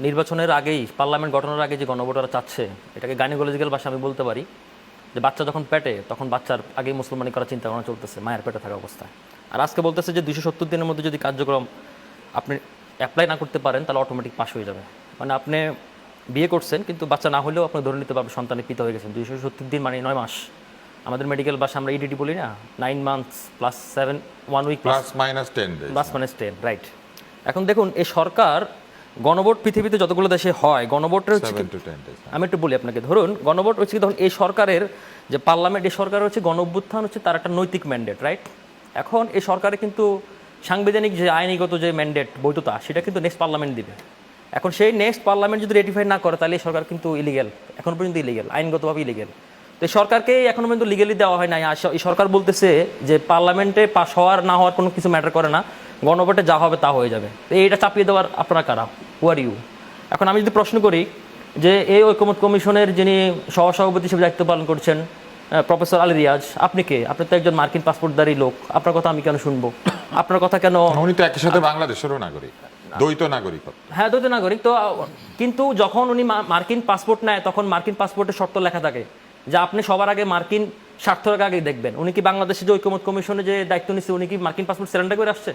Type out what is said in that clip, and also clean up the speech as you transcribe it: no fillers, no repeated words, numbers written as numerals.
নির্বাচনের আগেই, পার্লামেন্ট গঠনের আগে যে গণভোটার চাচ্ছে, এটাকে গাইনোকোলজিক্যাল ভাষা আমি বলতে পারি যে বাচ্চা যখন পেটে, তখন বাচ্চার আগেই মুসলমানি করার চিন্তা ভাবনা চলতেছে মায়ের পেটে থাকা অবস্থায়। আর আজকে বলতেছে যে 270 দিনের মধ্যে যদি কার্যক্রম আপনি অ্যাপ্লাই না করতে পারেন তাহলে অটোমেটিক পাস হয়ে যাবে। মানে আপনি বিয়ে করছেন কিন্তু বাচ্চা না হলেও আপনি ধরে নিতে পারবেন সন্তানের পিতা হয়ে গেছেন। 270 দিন মানে 9 মাস। আমাদের মেডিকেল ভাষা আমরা ইডিটি বলি না, 9 months plus 7, 1 week plus minus 10 days. Plus minus 10, right. এখন দেখুন এই সরকার, গণভোট পৃথিবীতে যতগুলো দেশে হয়, গণভোটের হচ্ছে 7 to 10 days। আমি একটু বলি আপনাকে, ধরুন গণভোট হচ্ছে তখন এই সরকারের যে পার্লামেন্ট, এই সরকারের হচ্ছে গণ অভ্যুত্থান হচ্ছে তার একটা নৈতিক ম্যান্ডেট, রাইট। এখন এই সরকারে কিন্তু সাংবিধানিক যে আইনিগত যে ম্যান্ডেট, বৈধতা, সেটা কিন্তু নেক্সট পার্লামেন্ট দিবে। এখন সেই নেক্সট পার্লামেন্ট যদি রেটিফাই না করে তাহলে এই সরকার কিন্তু ইলিগেল, এখন পর্যন্ত ইলিগেল, আইনগতভাবে ইলিগেল। তো এই সরকারকে এখনো পর্যন্ত লিগেলি দেওয়া হয় না। এই সরকার বলতেছে যে পার্লামেন্টে পাস হওয়ার না হওয়ার কোনো কিছু ম্যাটার করে না, গণভোটে যা হবে তা হয়ে যাবে। তো এইটা চাপিয়ে দেওয়ার আপনারা কারা, হু আর ইউ? এখন আমি যদি প্রশ্ন করি যে এই ঐকমত্য কমিশনের যিনি সহসভাপতি হিসেবে দায়িত্ব পালন করছেন প্রফেসর আলী রিয়াজ, আপনি কে? আপনি তো একজন মার্কিন পাসপোর্টধারী লোক, আপনার কথা আমি কেন শুনবো? আপনার কথা কেন? উনি তো একই সাথে বাংলাদেশেরও নাগরিক, দ্বৈত নাগরিক। হ্যাঁ, দ্বৈত নাগরিক তো, কিন্তু যখন উনি মার্কিন পাসপোর্ট নেয় তখন মার্কিন পাসপোর্টের শর্ত লেখা থাকে যে আপনি সবার আগে মার্কিন স্বার্থের আগে দেখবেন। উনি কি বাংলাদেশে যে ঐকমত্য কমিশনে যে দায়িত্ব নিচ্ছে, উনি কি মার্কিন পাসপোর্ট সিলিন্ডার করে আসছে?